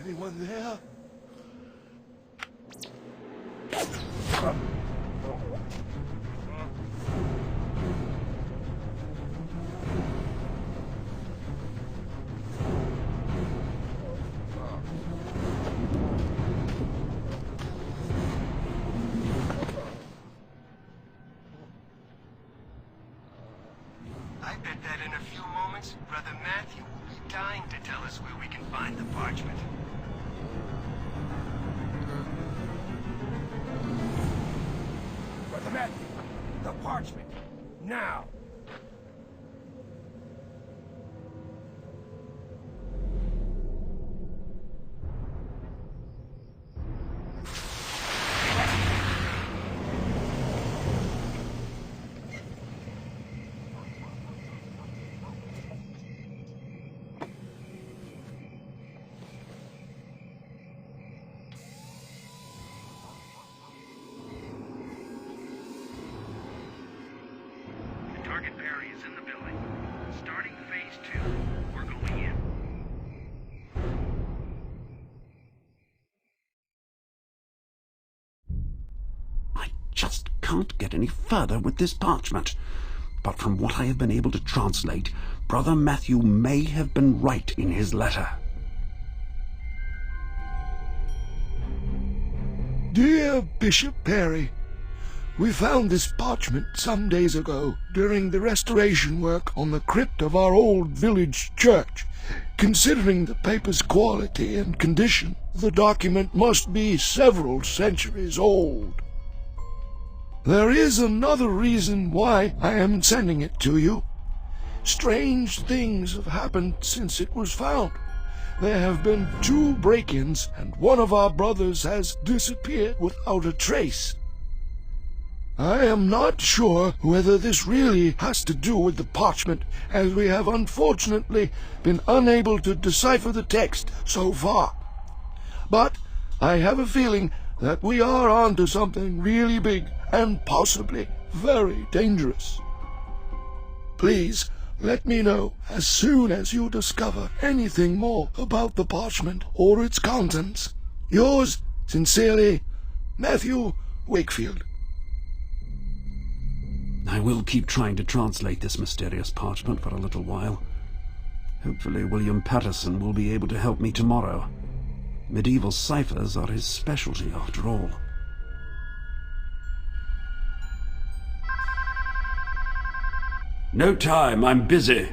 Anyone there? I bet that in a few moments, Brother Matthew will be dying to tell us where we can find the parchment. Brother Matthew, the parchment. Now! Target Perry is in the building. Starting phase 2. We're going in. I just can't get any further with this parchment. But from what I have been able to translate, Brother Matthew may have been right in his letter. Dear Bishop Perry, we found this parchment some days ago during the restoration work on the crypt of our old village church. Considering the paper's quality and condition, the document must be several centuries old. There is another reason why I am sending it to you. Strange things have happened since it was found. There have been 2 break-ins, and one of our brothers has disappeared without a trace. I am not sure whether this really has to do with the parchment, as we have unfortunately been unable to decipher the text so far. But I have a feeling that we are onto something really big and possibly very dangerous. Please let me know as soon as you discover anything more about the parchment or its contents. Yours sincerely, Matthew Wakefield. I will keep trying to translate this mysterious parchment for a little while. Hopefully William Patterson will be able to help me tomorrow. Medieval ciphers are his specialty, after all. No time, I'm busy.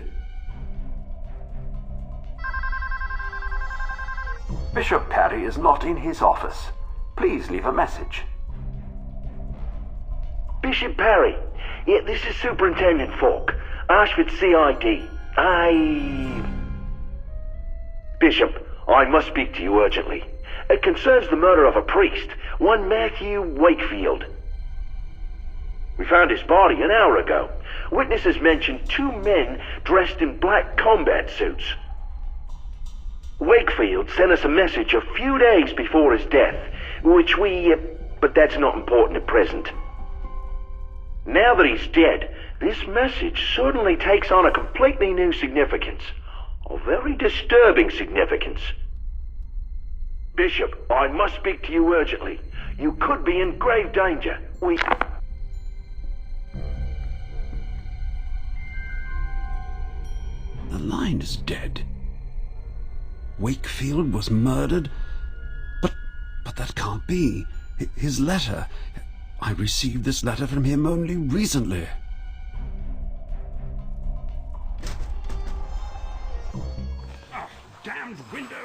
Bishop Perry is not in his office. Please leave a message. Bishop Perry, yeah, this is Superintendent Falk, Ashford CID. Bishop, I must speak to you urgently. It concerns the murder of a priest, one Matthew Wakefield. We found his body an hour ago. Witnesses mentioned 2 men dressed in black combat suits. Wakefield sent us a message a few days before his death, which but that's not important at present. Now that he's dead, this message suddenly takes on a completely new significance. A very disturbing significance. Bishop, I must speak to you urgently. You could be in grave danger. The line is dead. Wakefield was murdered? But that can't be. His letter... I received this letter from him only recently. Oh, damned window!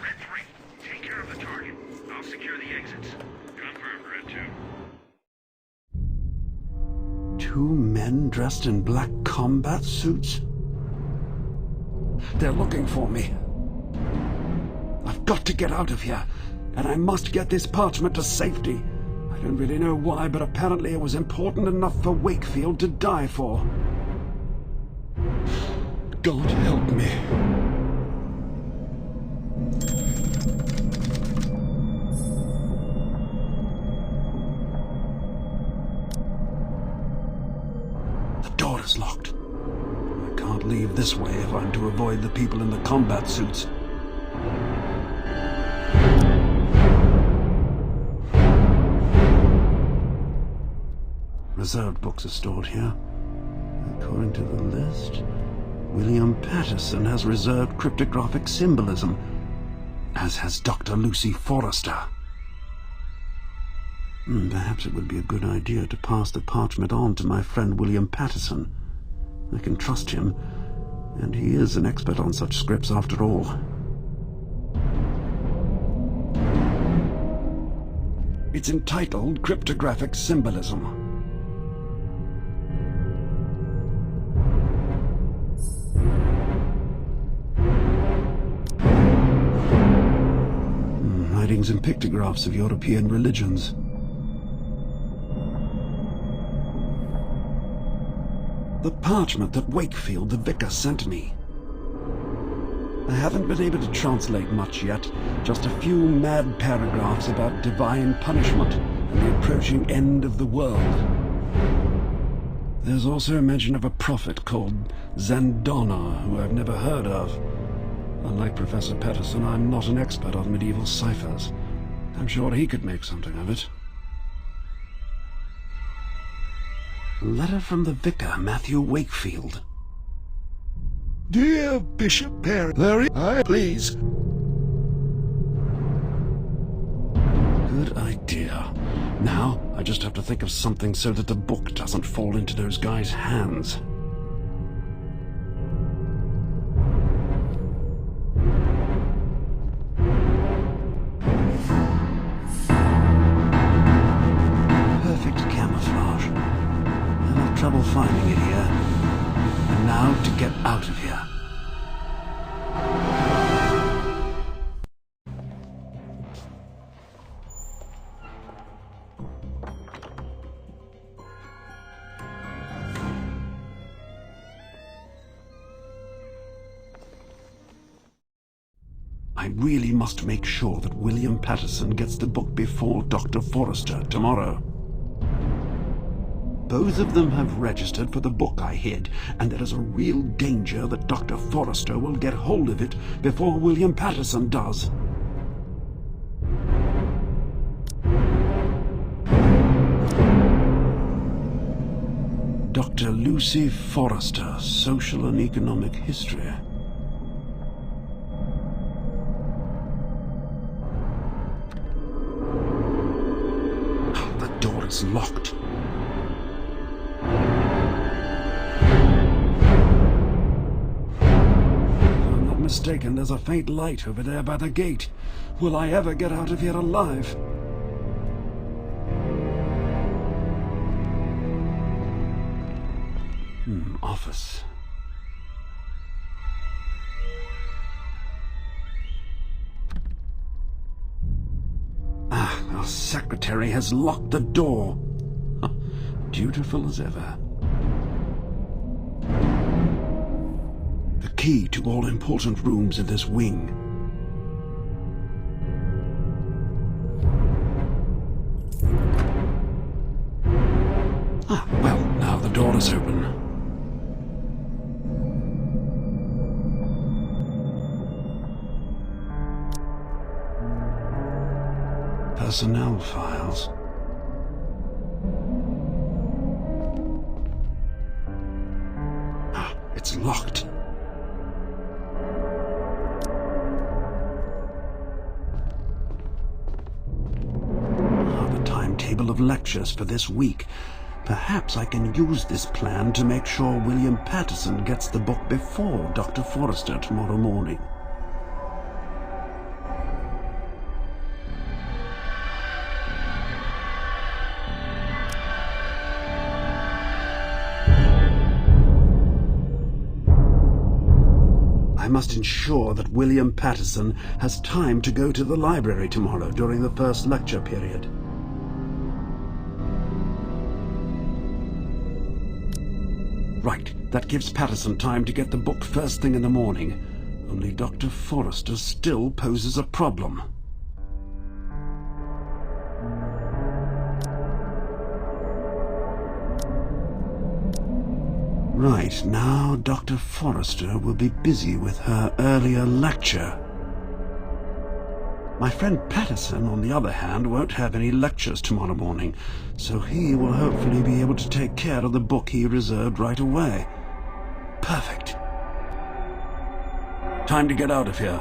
Red 3, take care of the target. I'll secure the exits. Confirmed, Red 2. 2 men dressed in black combat suits? They're looking for me. I've got to get out of here, and I must get this parchment to safety. I don't really know why, but apparently it was important enough for Wakefield to die for. God help me. The door is locked. I can't leave this way if I'm to avoid the people in the combat suits. Reserved books are stored here. According to the list, William Patterson has reserved cryptographic symbolism, as has Dr. Lucy Forrester. Perhaps it would be a good idea to pass the parchment on to my friend William Patterson. I can trust him, and he is an expert on such scripts after all. It's entitled Cryptographic Symbolism. Writings and pictographs of European religions. The parchment that Wakefield, the vicar, sent me. I haven't been able to translate much yet, just a few mad paragraphs about divine punishment and the approaching end of the world. There's also a mention of a prophet called Zandona, who I've never heard of. Unlike Professor Patterson, I'm not an expert on medieval ciphers. I'm sure he could make something of it. A letter from the vicar, Matthew Wakefield. Dear Bishop Perry, please. Good idea. Now, I just have to think of something so that the book doesn't fall into those guys' hands. Trouble finding it here. And now to get out of here. I really must make sure that William Patterson gets the book before Dr. Forrester tomorrow. Both of them have registered for the book I hid, and there is a real danger that Dr. Forrester will get hold of it before William Patterson does. Dr. Lucy Forrester, Social and Economic History. The door is locked. Mistaken, there's a faint light over there by the gate. Will I ever get out of here alive? Office. Our secretary has locked the door. Dutiful as ever. Key to all important rooms in this wing. Well, now the door is open. Personnel files. It's locked. Table of lectures for this week. Perhaps I can use this plan to make sure William Patterson gets the book before Dr. Forrester tomorrow morning. I must ensure that William Patterson has time to go to the library tomorrow during the first lecture period. Right, that gives Patterson time to get the book first thing in the morning. Only Dr. Forrester still poses a problem. Right, now Dr. Forrester will be busy with her earlier lecture. My friend Patterson, on the other hand, won't have any lectures tomorrow morning, so he will hopefully be able to take care of the book he reserved right away. Perfect. Time to get out of here.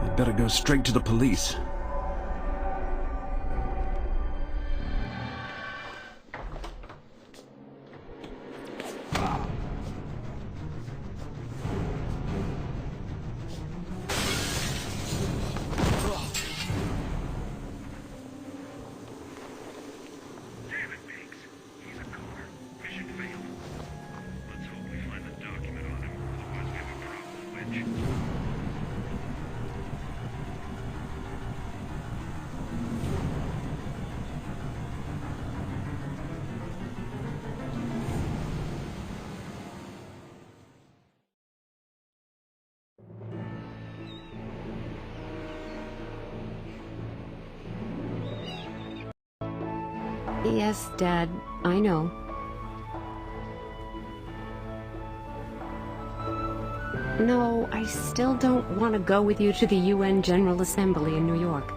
I'd better go straight to the police. Yes, Dad, I know. No, I still don't want to go with you to the UN General Assembly in New York.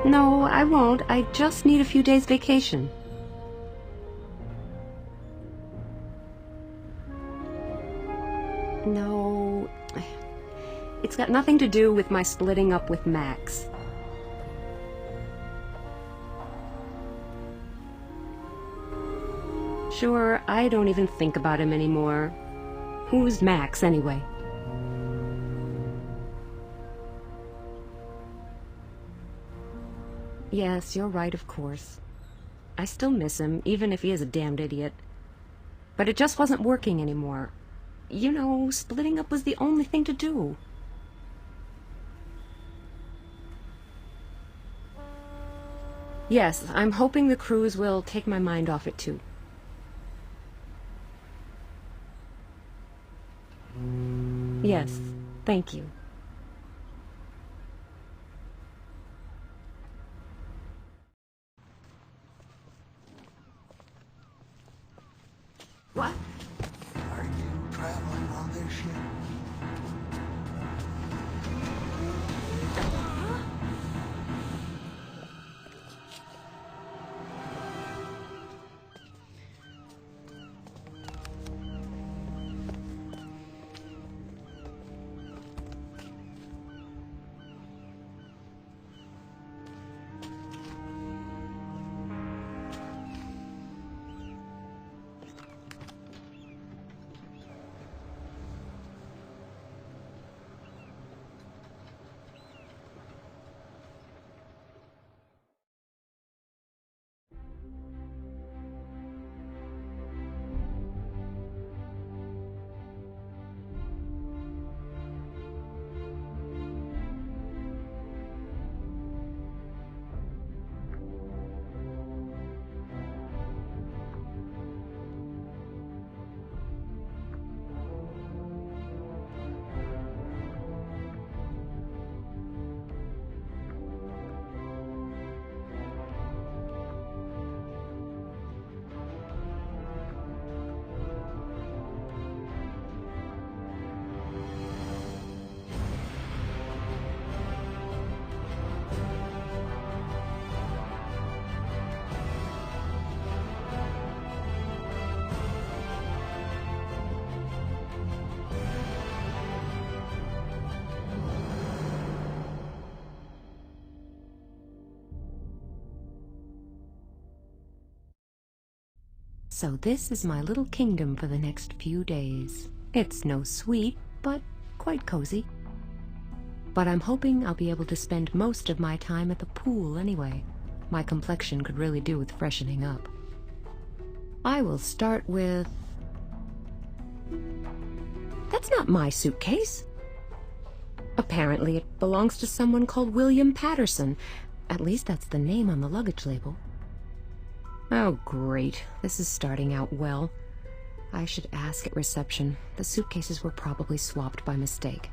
No, I won't. I just need a few days vacation. No, it's got nothing to do with my splitting up with Max. Sure, I don't even think about him anymore. Who's Max, anyway? Yes, you're right, of course. I still miss him, even if he is a damned idiot. But it just wasn't working anymore. You know, splitting up was the only thing to do. Yes, I'm hoping the cruise will take my mind off it, too. Yes, thank you. What? Are you traveling on this ship? So this is my little kingdom for the next few days. It's no suite, but quite cozy. But I'm hoping I'll be able to spend most of my time at the pool anyway. My complexion could really do with freshening up. I will start with... That's not my suitcase. Apparently it belongs to someone called William Patterson. At least that's the name on the luggage label. Oh, great. This is starting out well. I should ask at reception. The suitcases were probably swapped by mistake.